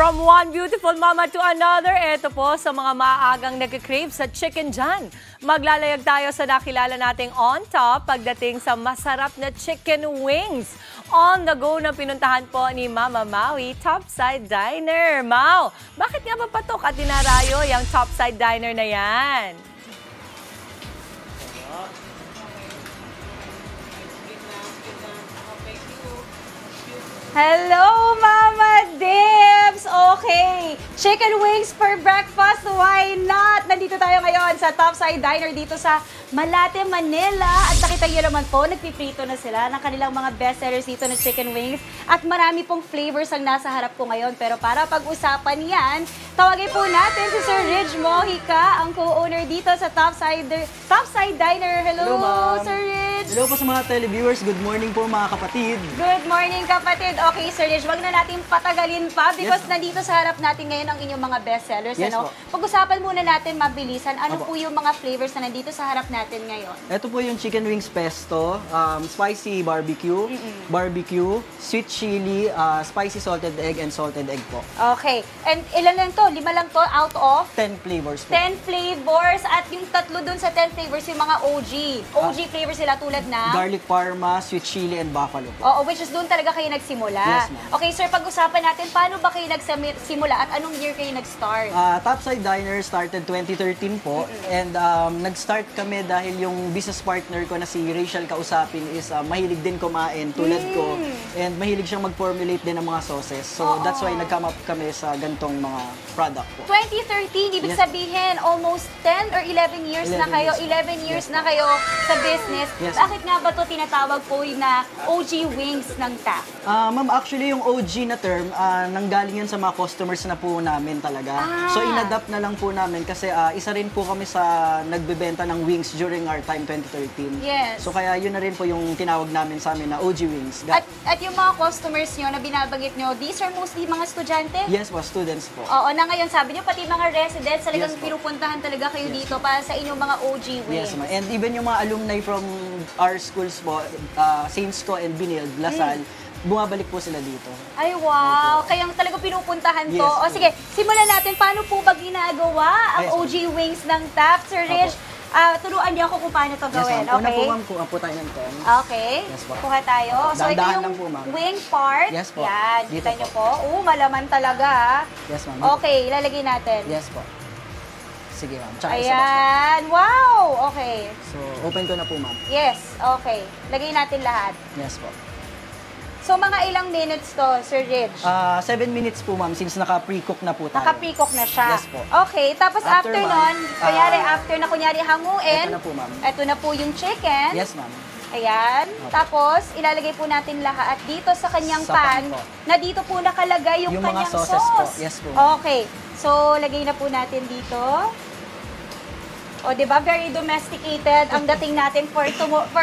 From one beautiful mama to another, eto po sa mga maagang nag-crave sa chicken dyan. Maglalayag tayo sa nakilala nating on top pagdating sa masarap na chicken wings. On the go na pinuntahan po ni Mama Maui, Topside Diner. Mau, bakit nga ba patok at dinarayo yung Topside Diner na yan? Hello, Mama Dips! Okay, chicken wings for breakfast, why not? Nandito tayo ngayon sa Topside Diner dito sa Malate, Manila. At nakita niyo naman po, nagpiprito na sila ng kanilang mga bestsellers dito na chicken wings. At marami pong flavors ang nasa harap ko ngayon. Pero para pag-usapan yan, tawagin po natin si Sir Ridge Mojica, ang co-owner dito sa Topside Diner. Hello, Sir Ridge! Hello po sa mga televiewers. Good morning po mga kapatid. Good morning, kapatid. Okay, Sir Ridge, wag na natin patagalin pa because nandito sa harap natin ngayon ang inyong mga bestsellers. Yes, ano? Pag-usapan muna natin mabilisan, ano po yung mga flavors na nandito sa harap natin ngayon? Ito po yung chicken wings pesto, spicy barbecue, sweet chili, spicy salted egg, and salted egg po. Okay. And ilan lang to? 5 lang to out of? 10 flavors po. 10 flavors at yung tatlo dun sa 10 flavors yung mga OG. OG flavors sila tulad na? Garlic parma, sweet chili, and buffalo po. Oo, which is doon talaga kayo nagsimula. Yes, ma'am. Okay, sir, pag-usapan natin, paano ba kayo nagsimula at anong year kayo nag-start? Topside Diner started 2013 po. And nag-start kami dahil yung business partner ko na si Rachel kausapin is mahilig din kumain tulad ko. And mahilig siyang mag-formulate din ng mga sauces. So that's why nag-come up kami sa gantong mga product po. 2013, ibig sabihin, almost 10 or 11 years na kayo. 11 years na kayo sa business. Yes, Bakit nga ba ito tinatawag po na OG wings ng TAP? Ma'am, actually yung OG na term, nanggaling yan sa mga customers na po namin talaga. So in-adapt na lang po namin kasi isa rin po kami sa nagbebenta ng wings during our time 2013. Yes. So kaya yun na rin po yung tinawag namin sa amin na OG wings. At yung mga customers nyo na binabanggit nyo, these are mostly mga estudyante? Yes po, students po. Oo, na ngayon sabi nyo, pati mga residents, talagang Yes po. pinupuntahan talaga kayo dito para sa inyong mga OG wings. Yes, ma'am. And even yung mga alumni from our schools po, Saints Co and Binild, Lasal, bumabalik po sila dito. Ay, wow! Kaya talaga pinupuntahan to. Yes, O po. sige, simulan natin. Paano po ba ginagawa ang Yes, OG wings ng TAP? Sir Rich, turuan niyo ako kung paano to Yes, gawin. ma'am. Una Okay? po, ma'am, kuha po tayo ng ton. Okay. Yes, po. Kuha tayo. So, ito Dahan-dahan yung lang po, ma'am. wing part. Yes, po. Yan. Dito Kita niyo po. Malaman talaga. Yes, ma'am. Okay, ilalagay natin. Yes po. Sige, ma'am. Tsaka isa pa. Ayan. Wow! Okay. So, open ko na po, ma'am. Yes. Okay. Lagay natin lahat. Yes po. So, mga ilang minutes to, Sir Rich? 7 minutes po, ma'am, since naka-pre-cook na po tayo. Naka-pre-cook na siya. Yes po. Okay, tapos after After, nun, ma'am, after na kunyari hanguin, Ito na po, ma'am. ito na po yung chicken. Yes, ma'am. Ayan. Opo. Tapos, ilalagay po natin lahat dito sa kanyang Sa pan pan, po. na dito po nakalagay yung Yung mga kanyang sauces po. sauce. Yes po. Okay. So, lagay na po natin dito. O, di ba? Very domesticated ang dating natin for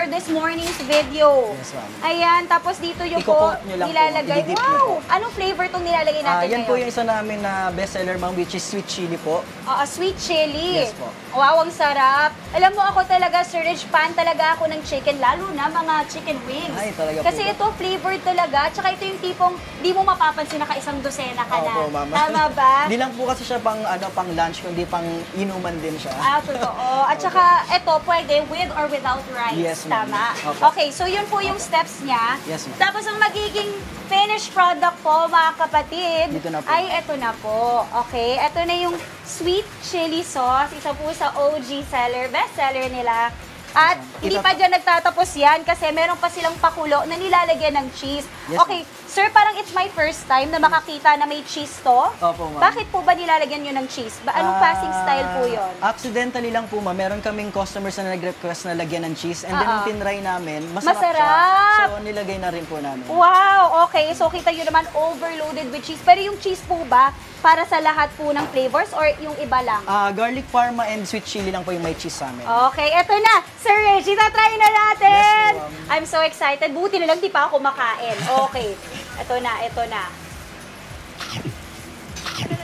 this morning's video. Yes, ma'am. Ayan. Tapos dito yung po Iko-coat nyo lang po, nilalagay. i-dip nyo Wow! Anong flavor itong nilalagay natin Yan ngayon? po yung isa namin na bestseller, ma'am, which is sweet chili po. Sweet chili. Yes po. Wow, ang sarap. Alam mo, ako talaga, Sir Rich, fan talaga ako ng chicken, lalo na mga chicken wings. Ay, talaga po Kasi ba? ito, flavored talaga. Tsaka ito yung tipong, di mo mapapansin na kaisang dosena ka na. Opo, ma'am. Tama ba? Hindi lang po kasi siya pang lunch, kundi pang inuman din siya. Totoo. At saka, ito, pwede with or without rice. Yes, ma'am. Tama. Opo. Okay, so yun po yung steps niya. Yes, ma'am. Tapos ang magiging finished product po, mga kapatid, Dito na po. ay ito na po. Okay, ito na yung sweet chili sauce. Isa po sa OG seller, best seller nila. At hindi pa dyan nagtatapos yan kasi meron pa silang pakulo na nilalagyan ng cheese. Yes, Okay, sir, parang it's my first time na makakita na may cheese to. Opo, ma'am. Bakit po ba nilalagyan nyo ng cheese? Anong passing style po yun? Accidentally lang po, ma'am. Meron kaming customers na nag-request na lagyan ng cheese. And then, nung tinry namin, masarap Masarap! siya. So, nilagay na rin po namin. Wow! Okay, so kita nyo naman overloaded with cheese. Pero yung cheese po ba para sa lahat po ng flavors or yung iba lang? Garlic parma and sweet chili lang po yung may cheese sa amin. Okay, eto na. Sir Reggie, try na natin. Yes, ma'am. I'm so excited. Buti na lang di pa ako makain. Okay. Eto na, eto na.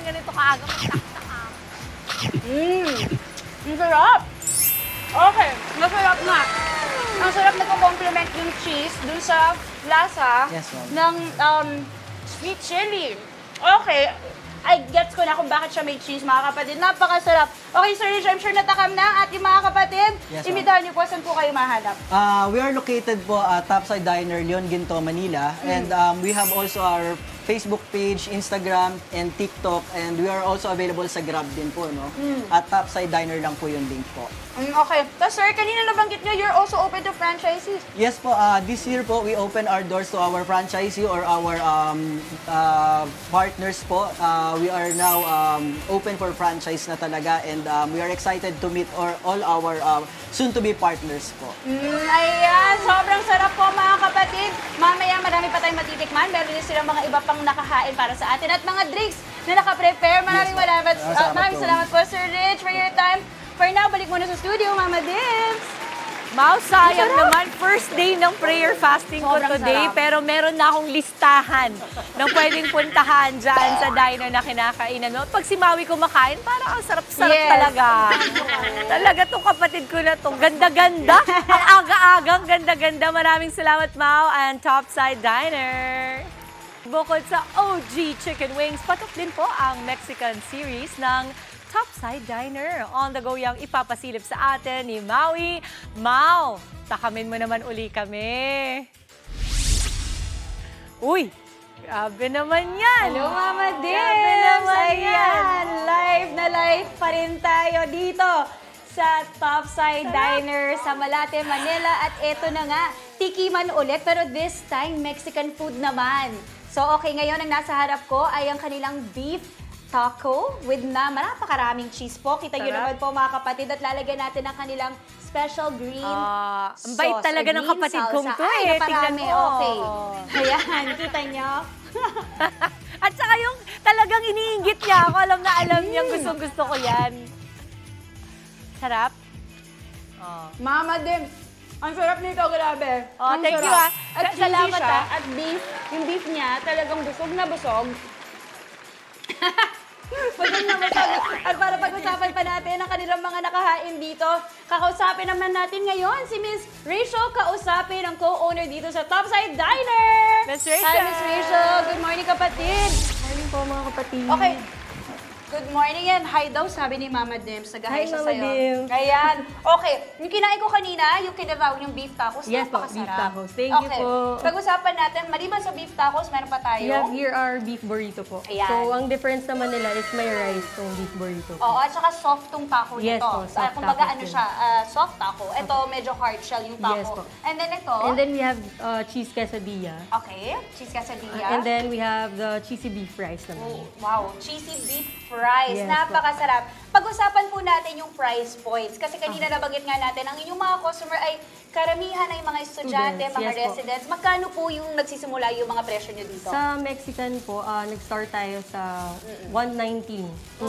Ganito kaaga magtakta. Ang sarap. Okay, masarap nga. Ang sarap na complement yung cheese dun sa lasa Yes, ma'am. ng sweet chili. Okay, ay gets ko na kung bakit siya may cheese, mga kapatid. Napakasarap. Okay, Sir Rich, I'm sure natakam na at yung mga kapatid, Yes, imitahan niyo po, saan po kayo mahanap? We are located po at Topside Diner, Leon Ginto, Manila. And we have also our Facebook page, Instagram, and TikTok. And we are also available sa Grab din po, no? At Topside Diner lang po yung link po. Okay. Tapos sir, kanina nabanggit niyo, you're also open to franchises. Yes po, this year po, we open our doors to our franchisee or our partners po. We are now open for franchise na talaga and we are excited to meet all our soon-to-be partners po. Ayan, sobrang sarap po mga kapatid. Mamaya marami pa tayong matitikman. Meron din silang mga iba pang nakahain para sa atin at mga drinks na naka-prepare. Maraming salamat po, Sir Rich, for your time. For now, balik muna sa studio, Mama Dims. Mau, sayang naman. First day ng prayer fasting ko Sobrang today, sarap. pero meron na akong listahan ng pwedeng puntahan dyan sa diner na kinakainan mo. Pag si Maui kumakain, parang ang sarap-sarap Yes. talaga. Talaga tong kapatid ko na to. Ganda-ganda. Ang aga-agang ganda-ganda. Maraming salamat, Mau, and Topside Diner. Bukod sa OG Chicken Wings, patok din po ang Mexican series ng Topside Diner. On the go yung ipapasilip sa atin ni Maui. Mau, takamin mo naman uli kami. Uy, grabe naman yan. Hello, Mama Dims! Grabe naman Ayan, live na live pa rin tayo dito sa Topside Diner sa Malate, Manila. At eto na nga, tikiman ulit, pero this time, Mexican food naman. So, okay, ngayon ang nasa harap ko ay ang kanilang beef taco with napakaraming cheese po. Kita nyo Sarap. naman po mga kapatid at lalagyan natin ang kanilang special green Ang bait sauce talaga or ng green kapatid kong salsa. to Ay, eh. naparami. Tingnan mo. Okay. Ayan, kita nyo. At saka yung talagang iniinggit niya ako. Alam na alam niya. Gustong-gusto ko yan. Sarap. Mama Dims, ang sarap nito, grabe. Oh, Ang thank you, sarap. ah. At Salamat, cheesy siya, ah. at beef, yung beef niya talagang busog na busog. Busog na busog. At para pag-usapan pa natin ang kanilang mga nakahain dito, kakausapin naman natin ngayon si Miss Rachel Kausapin, ang co-owner dito sa Topside Diner. Miss Rachel. Hi, Miss Rachel. Good morning, kapatid. Morning po mga kapatid. Okay. Good morning yan. Hi daw, sabi ni Mama Dims. Nag-hi Hi, siya Mama sa'yo. Dims. Ayan. Okay. Yung kinain ko kanina, yung kinabaw yung beef tacos, Yes po, napakasarap. beef tacos. Thank you Okay. po. Pag-usapan natin, maliban sa beef tacos, meron pa tayo. We have here our beef burrito po. Ayan. So, ang difference naman nila is may rice tong beef burrito po. Oo, at saka soft tong taco Yes nito. po, soft Kumbaga tacos ano din. siya, soft taco. Ito, medyo hard shell yung taco. Yes po. And then ito, And then we have cheese quesadilla. okay, cheese quesadilla. And then we have the cheesy beef rice naman. Oh, wow, cheesy beef fries. Yes, Napakasarap. Pag-usapan po natin yung price points. Kasi kanina nabanggit nga natin, ang inyong mga customer ay karamihan ay mga estudyante, Students, mga yes po. residents. Magkano po yung nagsisimula yung mga presyo nyo dito? Sa Mexican po, nag-start tayo sa 119 to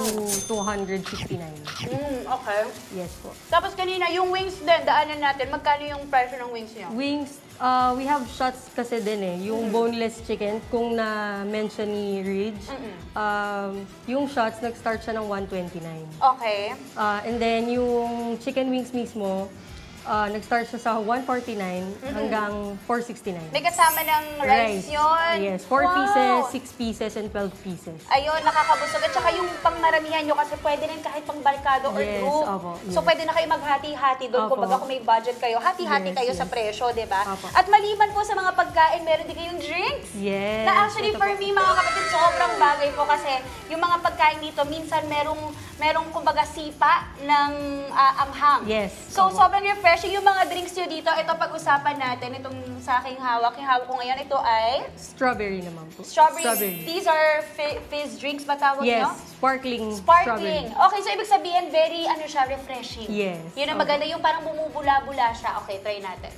269. Okay. Yes po. Tapos kanina, yung wings din, daanan natin. Magkano yung presyo ng wings nyo? Wings, we have shots kasi din eh. Yung boneless chicken, kung na-mention ni Ridge, yung shots, nag-start siya ng 129. Okay. And then yung chicken wings mismo, nag-start siya sa 149 hanggang 469. May kasama ng rice yun. Yes, 4 pieces, 6 pieces, and 12 pieces. Ayun, nakakabusog. At saka yung pangmaramihan nyo kasi pwede rin kahit pang barkado or Yes, group. opo, So yes. pwede na kayo maghati-hati doon. Opo. Kumbaga kung may budget kayo, hati-hati Yes, kayo yes. sa presyo, di ba? Opo. At maliban po sa mga pagkain, meron din kayong drinks. Yes. Na actually ito for po. me, mga kapatid, sobrang bagay po kasi yung mga pagkain dito, minsan merong kumbaga sipa ng anghang. Yes, So opo. sobrang refreshing yung mga drinks nyo dito. Ito pag-usapan natin, itong sa aking hawak. Yung hawak ko ngayon, ito ay Strawberry naman po. strawberry. These are fizz drinks ba tawag Yes, nyo? sparkling, Sparkling. strawberry. Okay, so ibig sabihin, very, ano siya, refreshing. Yes, Yun ang opo. maganda, yung parang bumubula-bula siya. Okay, try natin.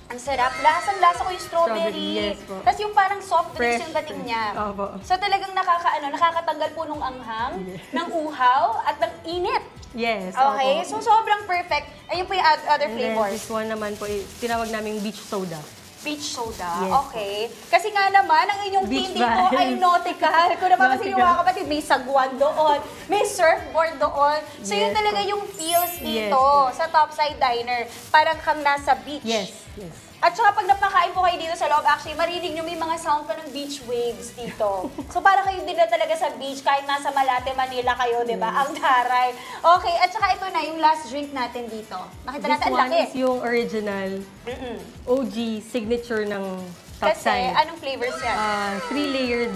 Ang sarap. Lasang-lasa ko yung strawberry. Strawberry, yes po. Tapos yung parang soft drinks Fresh, yung dating fresh. niya. Opo. So talagang nakakatanggal po nung anghang, ng uhaw, at ng init. Yes, Okay, opo. so sobrang perfect. Ayun po yung other And then flavors. this one naman po, tinawag namin beach soda. Beach soda. Yes. Okay. Kasi nga naman, ang inyong Beach team dito ay vibes. nautical. Kung napapansin yung Nautical. mga kapatid, may sagwan doon, may surfboard doon. So yun Yes talaga po. yung feels Yes dito po. sa Topside Diner. Parang kang nasa beach. Yes, yes. At saka pag napakain po kayo dito sa loob, actually, marinig nyo may mga sound pa ng beach waves dito. So para kayo din na talaga sa beach, kahit nasa Malate, Manila kayo, di ba? Ang taray. Okay, at saka ito na, yung last drink natin dito. Makita This natin, ang one laki. is yung original OG signature ng Kasi, Topside. anong flavors yan? 3-layered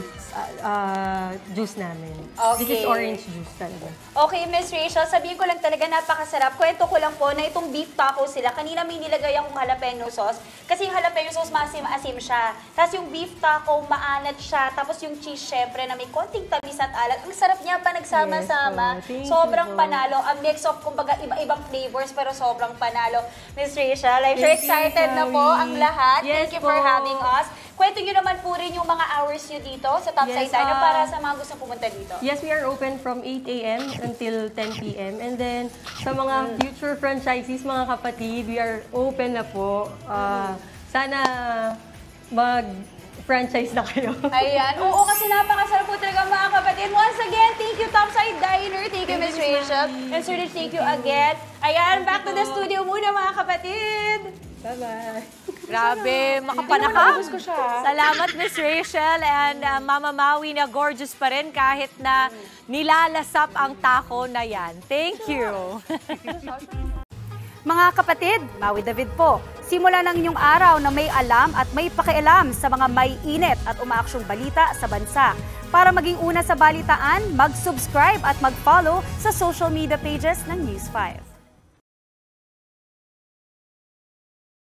juice namin. This Okay. is orange juice talaga. Okay, Miss Rachel, sabihin ko lang talaga napakasarap. Kwento ko lang po na itong beef taco sila, kanina may nilagay akong jalapeno sauce. Kasi yung jalapeno sauce, maasim-asim siya. Tapos yung beef taco, maanat siya. Tapos yung cheese, syempre, na may konting tamis at alat. Ang sarap niya pa nagsama-sama. Yes, thank Sobrang you. panalo. A mix of, kumbaga, iba-ibang flavors, pero sobrang panalo. Miss Rachel, I'm sure Thank you, excited na po Zoe. ang lahat. Yes Thank you for po. having us. Kwento nyo naman po rin yung mga hours nyo dito sa Topside Yes, Diner para sa mga gusto pumunta dito. Yes, we are open from 8 a.m. until 10 p.m. And then, sa mga future franchisees, mga kapatid, we are open na po. Sana mag-franchise na kayo. Ayan. Oo, kasi napakasarap po talaga mga kapatid. Once again, thank you Topside Diner. Thank you, Miss Rachel. And Sir Rich, thank you again. Ayan, back to the studio muna mga kapatid. Bye-bye. Grabe, makapanakam. Gusto ko siya. Salamat, Miss Rachel. And Mama Maui na gorgeous pa rin kahit na nilalasap ang taco na yan. Thank you. Mga kapatid, Maui David po. Simula ng inyong araw na may alam at may pakialam sa mga may init at umaaksyong balita sa bansa. Para maging una sa balitaan, mag-subscribe at mag-follow sa social media pages ng News 5.